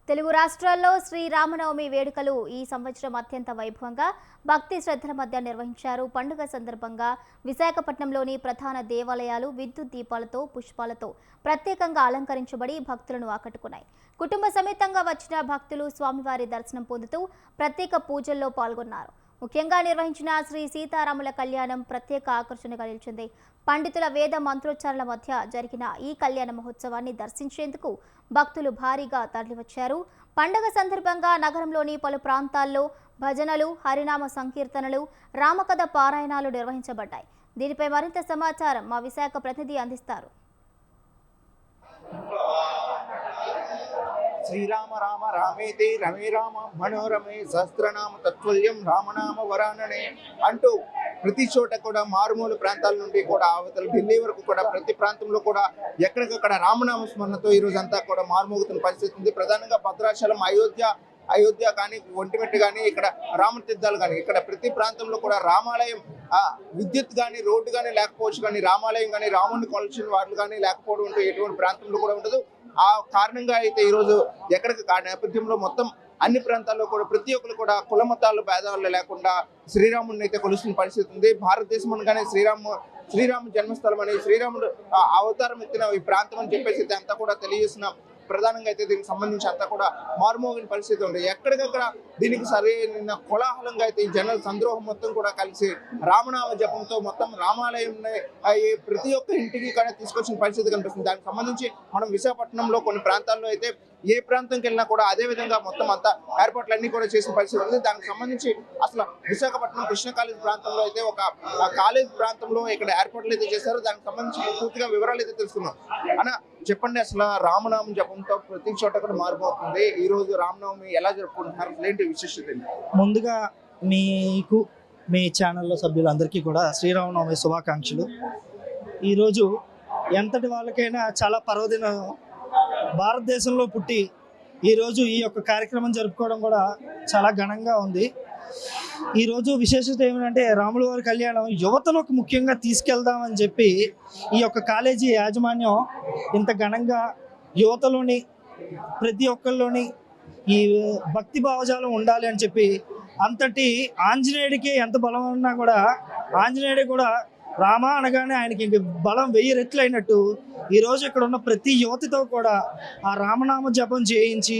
తెలుగు రాష్ట్రాల్లో శ్రీరామనవమి వేడుకలు ఈ సంవత్సరం అత్యంత వైభవంగా భక్తి శ్రద్ధల మధ్య నిర్వహించారు. పండుగ సందర్భంగా విశాఖపట్నంలోని ప్రధాన దేవాలయాలు విద్యుత్ దీపాలతో, పుష్పాలతో ప్రత్యేకంగా అలంకరించబడి భక్తులను ఆకట్టుకున్నాయి. కుటుంబ సమేతంగా వచ్చిన భక్తులు స్వామివారి దర్శనం పొందుతూ ప్రత్యేక పూజల్లో పాల్గొన్నారు. ముఖ్యంగా నిర్వహించిన శ్రీ సీతారాముల కళ్యాణం ప్రత్యేక ఆకర్షణగా నిలిచింది. పండితుల వేద మంత్రోచ్చారణల మధ్య జరిగిన ఈ కళ్యాణ మహోత్సవాన్ని దర్శించేందుకు భక్తులు భారీగా తరలివచ్చారు. పండుగ సందర్భంగా నగరంలోని పలు ప్రాంతాల్లో భజనలు, హరినామ సంకీర్తనలు, రామకథ పారాయణాలు నిర్వహించబడ్డాయి. దీనిపై మరింత సమాచారం మా విశాఖ ప్రతినిధి అందిస్తారు. శ్రీరామ రామ రామేతి రమే రామ మనోరమే సహస్రనామ తత్వల్యం రామనామ వరాననే అంటూ ప్రతి చోట కూడా మారుమూల ప్రాంతాల నుండి కూడా అవతల ఢిల్లీ వరకు కూడా ప్రతి ప్రాంతంలో కూడా ఎక్కడికక్కడ రామనామ స్మరణతో ఈ రోజు అంతా కూడా మారుమోగుతున్న పరిస్థితి ఉంది. ప్రధానంగా భద్రాచలం, అయోధ్య కానీ, ఒంటిమిట్ట కానీ, ఇక్కడ రామతీర్థాలు కానీ, ఇక్కడ ప్రతి ప్రాంతంలో కూడా రామాలయం విద్యుత్ కానీ, రోడ్డు కానీ లేకపోవచ్చు, కానీ రామాలయం కానీ, రాముడిని కొలిచిన వాళ్ళు కానీ లేకపోవడం అంటూ ఎటువంటి ప్రాంతంలో కూడా ఉండదు. ఆ కారణంగా అయితే ఈరోజు ఎక్కడికి నేపథ్యంలో మొత్తం అన్ని ప్రాంతాల్లో కూడా ప్రతి ఒక్కరు కూడా కుల మతాలు భేదాలు లేకుండా శ్రీరాముడిని అయితే కొలుస్తున్న పరిస్థితి ఉంది. భారతదేశం అనగానే శ్రీరామ జన్మస్థలం అని, శ్రీరాముడు అవతారం ఎత్తిన ఈ ప్రాంతం అని చెప్పేసి అంతా కూడా తెలియజేసిన ప్రధానంగా అయితే దీనికి సంబంధించి అంతా కూడా మారుమోగిన పరిస్థితి ఉంది. ఎక్కడికక్కడ దీనికి సరైన కోలాహలంగా అయితే ఈ జన సంద్రోహం మొత్తం కూడా కలిసి రామనామ జపంతో మొత్తం రామాలయం ప్రతి ఒక్క ఇంటికి కూడా తీసుకొచ్చిన పరిస్థితి కనిపిస్తుంది. దానికి సంబంధించి మనం విశాఖపట్నంలో కొన్ని ప్రాంతాల్లో అయితే ఏ ప్రాంతంకి వెళ్ళినా కూడా అదే విధంగా మొత్తం అంతా ఏర్పాట్లన్నీ కూడా చేసిన పరిస్థితి ఉంది. దానికి సంబంధించి అసలు విశాఖపట్నం కృష్ణ కాలేజ్ ప్రాంతంలో అయితే ఒక కాలేజ్ ప్రాంతంలో ఇక్కడ ఏర్పాట్లు అయితే చేశారు. దానికి సంబంధించి పూర్తిగా వివరాలు అయితే తెలుసుకున్నాం. అన్న చెప్పండి, అసలు రామనామం జపంతో ప్రతి చోట కూడా మారిపోతుంది. ఈ రోజు రామనవమి ఎలా జరుపుకుంటున్నారు, ఏంటి విశిష్టత? ముందుగా మీకు మీ ఛానల్లో సభ్యులందరికీ కూడా శ్రీరామనవమి శుభాకాంక్షలు. ఈరోజు ఎంతటి వాళ్ళకైనా చాలా పర్వదినం. భారతదేశంలో పుట్టి ఈరోజు ఈ యొక్క కార్యక్రమం జరుపుకోవడం కూడా చాలా ఘనంగా ఉంది. ఈరోజు విశేషత ఏమిటంటే రాముల వారి కళ్యాణం యువతలకు ముఖ్యంగా తీసుకెళ్దామని చెప్పి ఈ యొక్క కాలేజీ యాజమాన్యం ఇంత ఘనంగా యువతలోని ప్రతి ఒక్కరిలోని ఈ భక్తి భావజాలం ఉండాలి అని చెప్పి అంతటి ఆంజనేయుడికి ఎంత బలం ఉన్నా కూడా ఆంజనేయుడు కూడా రామ అనగానే ఆయనకి ఇంక బలం 1000 రెట్లు అయినట్టు ఈరోజు ఇక్కడ ఉన్న ప్రతి యువతితో కూడా ఆ రామనామ జపం చేయించి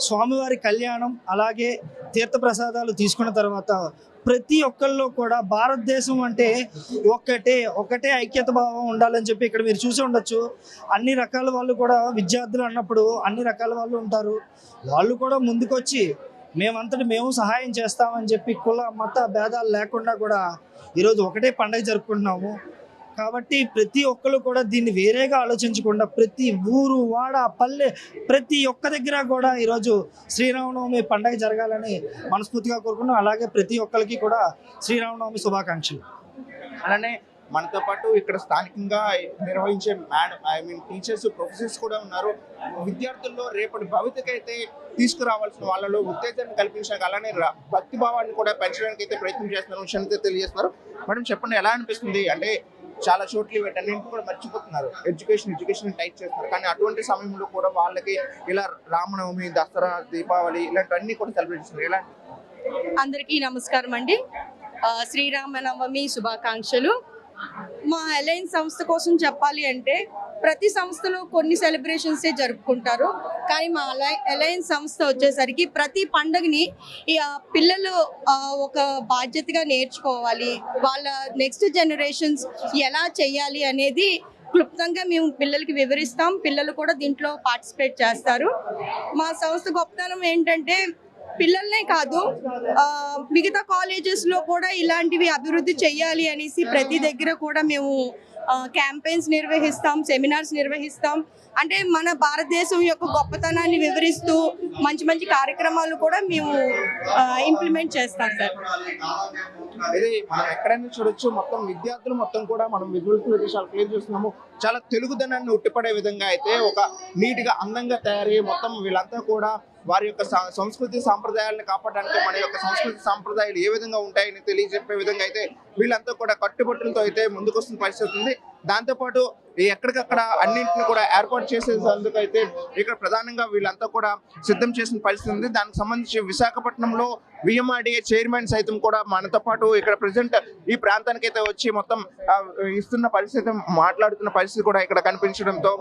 స్వామివారి కళ్యాణం అలాగే తీర్థప్రసాదాలు తీసుకున్న తర్వాత ప్రతి ఒక్కరిలో కూడా భారతదేశం అంటే ఒకటే ఐక్యత భావం ఉండాలని చెప్పి ఇక్కడ మీరు చూసి ఉండొచ్చు. అన్ని రకాల వాళ్ళు కూడా విద్యార్థులు అన్నప్పుడు అన్ని రకాల వాళ్ళు ఉంటారు. వాళ్ళు కూడా ముందుకొచ్చి మేము సహాయం చేస్తామని చెప్పి కుల మత భేదాలు లేకుండా కూడా ఈరోజు ఒకటే పండుగ జరుపుకుంటున్నాము. కాబట్టి ప్రతి ఒక్కరు కూడా దీన్ని వేరేగా ఆలోచించకుండా ప్రతి ఊరు, వాడ, పల్లె ప్రతి ఒక్క దగ్గర కూడా ఈరోజు శ్రీరామనవమి పండుగ జరగాలని మనస్ఫూర్తిగా కోరుకున్నాం. అలాగే ప్రతి ఒక్కరికి కూడా శ్రీరామనవమి శుభాకాంక్షలు. అలానే మనతో పాటు ఇక్కడ స్థానికంగా నిర్వహించే టీచర్స్, ప్రొఫెసర్స్ కూడా ఉన్నారు. విద్యార్థుల్లో రేపటి భవితకైతే తీసుకురావాల్సిన వాళ్ళలో ఉత్తేజాన్ని కల్పించడానికి అలానే భక్తి భావాన్ని కూడా పెంచడానికి అయితే ప్రయత్నం చేస్తున్నారు విషయాన్ని తెలియజేస్తున్నారు. మేడం చెప్పండి, ఎలా అనిపిస్తుంది? అంటే చాలా చోట్ల వీటన్నింటిని కూడా మర్చిపోతున్నారు, ఎడ్యుకేషన్ టైప్ చేస్తున్నారు. కానీ అటువంటి సమయంలో కూడా వాళ్ళకి ఇలా రామనవమి, దసరా, దీపావళి ఇలాంటివన్నీ కూడా సెలబ్రేట్ చేస్తున్నారు. ఎలా? అందరికీ నమస్కారం అండి. శ్రీరామనవమి శుభాకాంక్షలు. మా అలయన్స్ సంస్థ కోసం చెప్పాలి అంటే ప్రతి సంస్థలో కొన్ని సెలబ్రేషన్సే జరుపుకుంటారు. కానీ మా అలయన్స్ సంస్థ వచ్చేసరికి ప్రతి పండుగని పిల్లలు ఒక బాధ్యతగా నేర్చుకోవాలి, వాళ్ళ నెక్స్ట్ జనరేషన్స్ ఎలా చేయాలి అనేది క్లుప్తంగా మేము పిల్లలకి వివరిస్తాం. పిల్లలు కూడా దీంట్లో పార్టిసిపేట్ చేస్తారు. మా సంస్థ గొప్పతనం ఏంటంటే పిల్లలనే కాదు మిగతా కాలేజెస్లో కూడా ఇలాంటివి అభివృద్ధి చేయాలి అనేసి ప్రతి దగ్గర కూడా మేము క్యాంపెయిన్స్ నిర్వహిస్తాం, సెమినార్స్ నిర్వహిస్తాం. అంటే మన భారతదేశం యొక్క గొప్పతనాన్ని వివరిస్తూ మంచి మంచి కార్యక్రమాలు కూడా మేము ఇంప్లిమెంట్ చేస్తాం సార్. ఇది మనం ఎక్కడైనా చూడొచ్చు, మొత్తం విద్యార్థులు మొత్తం కూడా మనం విజువల్స్ క్లియర్ చేస్తున్నాము. చాలా తెలుగుదనాన్ని ఉట్టిపడే విధంగా అయితే ఒక నీట్గా అందంగా తయారయ్యి మొత్తం వీళ్ళంతా కూడా వారి యొక్క సంస్కృతి సాంప్రదాయాలను కాపాడడానికి మన యొక్క సంస్కృతి సాంప్రదాయాలు ఏ విధంగా ఉంటాయని తెలియజెప్పే విధంగా అయితే వీళ్ళంతా కూడా కట్టుబట్టులతో అయితే ముందుకొస్తున్న పరిస్థితి ఉంది. దాంతోపాటు ఈ ఎక్కడికక్కడ అన్నింటిని కూడా ఏర్పాటు చేసేందుకైతే ఇక్కడ ప్రధానంగా వీళ్ళంతా కూడా సిద్ధం చేసిన పరిస్థితి ఉంది. దానికి సంబంధించి విశాఖపట్నంలో విఎంఆర్డీఏ చైర్మన్ సైతం కూడా మనతో పాటు ఇక్కడ ప్రజెంట్ ఈ ప్రాంతానికి అయితే వచ్చి మొత్తం ఇస్తున్న పరిస్థితి, మాట్లాడుతున్న పరిస్థితి కూడా ఇక్కడ కనిపించడంతో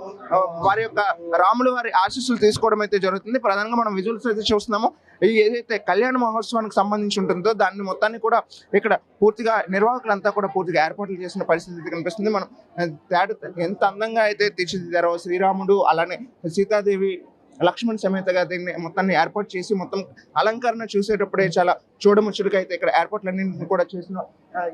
వారి యొక్క రాముల వారి ఆశీస్సులు తీసుకోవడం అయితే జరుగుతుంది. ప్రధానంగా మనం విజువల్స్ అయితే చూస్తున్నాము. ఈ ఏదైతే కళ్యాణ మహోత్సవానికి సంబంధించి ఉంటుందో దాన్ని మొత్తాన్ని కూడా ఇక్కడ పూర్తిగా నిర్వాహకులంతా కూడా పూర్తిగా ఏర్పాట్లు చేసిన పరిస్థితి కనిపిస్తుంది. మనం ఎంత అందంగా అయితే తీర్చిదిద్దారో శ్రీరాముడు, అలానే సీతాదేవి, లక్ష్మణ్ సమేతగా దీన్ని మొత్తాన్ని ఏర్పాటు చేసి మొత్తం అలంకరణ చూసేటప్పుడే చాలా చూడముచ్చుడుగా అయితే ఇక్కడ ఏర్పాట్లన్నింటినీ కూడా చేసిన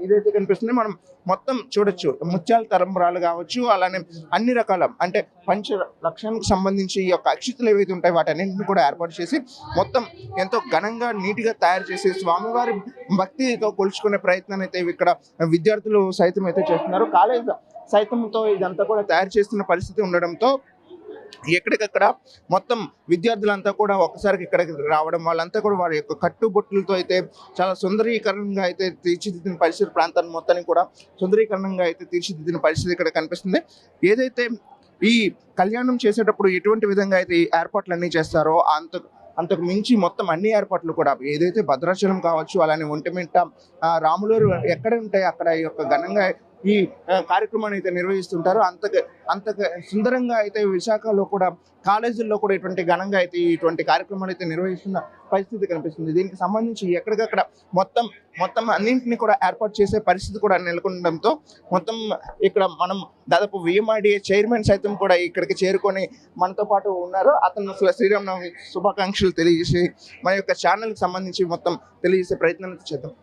ఇదైతే కనిపిస్తుంది. మనం మొత్తం చూడొచ్చు, ముత్యాల తరంబరాలు కావచ్చు, అలానే అన్ని రకాల అంటే పంచ లక్షణానికి సంబంధించి ఈ యొక్క అక్షితులు ఏవైతే ఉంటాయి వాటన్నింటిని కూడా ఏర్పాటు చేసి మొత్తం ఎంతో ఘనంగా నీట్గా తయారు చేసి స్వామివారి భక్తితో కొలుచుకునే ప్రయత్నాన్ని అయితే ఇక్కడ విద్యార్థులు సైతం అయితే చేస్తున్నారు. కాలేజ్ సైతంతో ఇదంతా కూడా తయారు చేస్తున్న పరిస్థితి ఉండడంతో ఎక్కడికక్కడ మొత్తం విద్యార్థులంతా కూడా ఒక్కసారికి ఇక్కడికి రావడం, వాళ్ళంతా కూడా వారి యొక్క కట్టుబొట్టులతో అయితే చాలా సుందరీకరణంగా అయితే తీర్చిదిద్దిన పరిస్థితి, ప్రాంతాన్ని మొత్తాన్ని కూడా సుందరీకరణంగా అయితే తీర్చిదిద్దిన పరిస్థితి ఇక్కడ కనిపిస్తుంది. ఏదైతే ఈ కళ్యాణం చేసేటప్పుడు ఎటువంటి విధంగా అయితే ఈ ఏర్పాట్లన్నీ చేస్తారో అంతకు మించి మొత్తం అన్ని ఏర్పాట్లు కూడా ఏదైతే భద్రాచలం కావచ్చు, అలానే ఒంటిమిట్ట, రాములూరు ఎక్కడ ఉంటాయి అక్కడ ఈ యొక్క ఘనంగా ఈ కార్యక్రమాన్ని అయితే నిర్వహిస్తుంటారు. అంత సుందరంగా అయితే విశాఖలో కూడా కాలేజీల్లో కూడా ఇటువంటి ఘనంగా అయితే ఇటువంటి కార్యక్రమాలు అయితే నిర్వహిస్తున్న పరిస్థితి కనిపిస్తుంది. దీనికి సంబంధించి ఎక్కడికక్కడ మొత్తం అన్నింటినీ కూడా ఏర్పాటు చేసే పరిస్థితి కూడా నెలకొనడంతో మొత్తం ఇక్కడ మనం దాదాపు విఎంఆర్డీఏ చైర్మన్ సైతం కూడా ఇక్కడికి చేరుకొని మనతో పాటు ఉన్నారు. అతను అసలు శ్రీరామనవమి శుభాకాంక్షలు తెలియజేసి మన యొక్క ఛానల్కి సంబంధించి మొత్తం తెలియజేసే ప్రయత్నం చేద్దాం.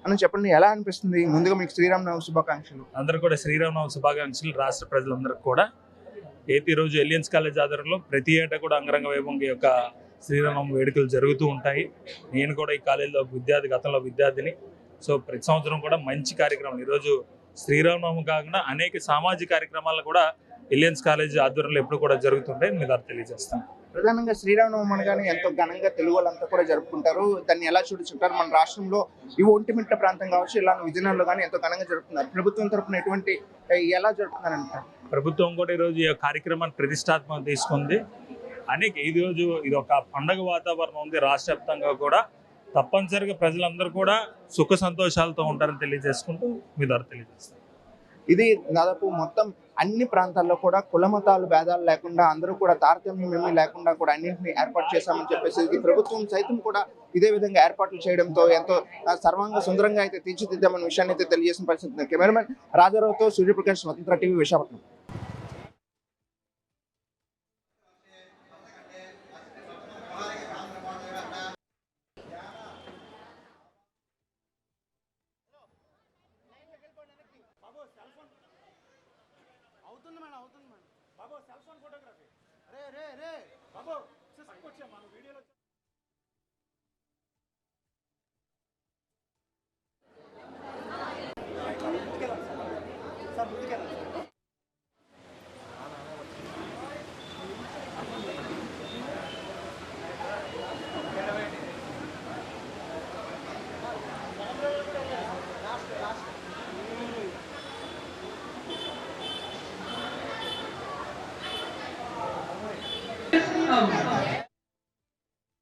అని చెప్పండి, ఎలా అనిపిస్తుంది? ముందుగా మీకు శ్రీరామనవమి శుభాకాంక్షలు. అందరూ కూడా శ్రీరామనవమి శుభాకాంక్షలు. రాష్ట్ర ప్రజలందరికీ కూడా ఏపీ రోజు ఎలియన్స్ కాలేజ్ ఆధ్వర్యంలో ప్రతి ఏటా కూడా అంగరంగ వైభవంగా యొక్క శ్రీరామనవమి వేడుకలు జరుగుతూ ఉంటాయి. నేను కూడా ఈ కాలేజీలో గతంలో విద్యార్థిని. సో ప్రతి సంవత్సరం కూడా మంచి కార్యక్రమాలు, ఈరోజు శ్రీరామనవమి కాకుండా అనేక సామాజిక కార్యక్రమాలు కూడా ఎలియన్స్ కాలేజ్ ఆధ్వర్యంలో ఎప్పుడు కూడా జరుగుతుంటాయి. మీ ద్వారా తెలియజేస్తాను. ప్రధానంగా శ్రీరామనవమి అనగానే ఎంతో ఘనంగా తెలుగు వాళ్ళంతా కూడా జరుపుకుంటారు. దాన్ని ఎలా చూడుచుంటారు? మన రాష్ట్రంలో ఈ ఒంటిమిట్ట ప్రాంతం కావచ్చు, ఇలా విజయనగరంలో కానీ ఎంతో ఘనంగా జరుపుతున్నారు. ప్రభుత్వం తరపున ఎటువంటి ఎలా జరుపుతున్నారంటారు? ప్రభుత్వం కూడా ఈరోజు ఈ కార్యక్రమాన్ని ప్రతిష్టాత్మక తీసుకుంది. ఈరోజు ఇది ఒక పండగ వాతావరణం ఉంది. రాష్ట్ర వ్యాప్తంగా కూడా తప్పనిసరిగా ప్రజలందరూ కూడా సుఖ సంతోషాలతో ఉంటారని తెలియజేసుకుంటూ మీ ద్వారా తెలియజేస్తాను. ఇది దాదాపు మొత్తం అన్ని ప్రాంతాల్లో కూడా కులమతాలు భేదాలు లేకుండా అందరూ కూడా తారతమ్యం ఏమీ లేకుండా కూడా అన్నింటినీ ఏర్పాటు చేశామని చెప్పేసి ఇది ప్రభుత్వం సైతం కూడా ఇదే విధంగా ఏర్పాట్లు చేయడంతో ఎంతో సర్వాంగ సుందరంగా అయితే తీర్చిదిద్దామన్న విషయాన్ని అయితే తెలియజేసిన పరిస్థితి. కెమెరామెన్ రాజారావుతో సూర్యప్రకాష్, స్వతంత్ర టీవీ, విశాఖపట్నం. అవుతుంది మేడం బాబు, సెల్ ఫోన్ ఫోటోగ్రఫీ. రే బాబు వచ్చా మన వీడియోలో. సార్ ముందుకెళ్ళండి.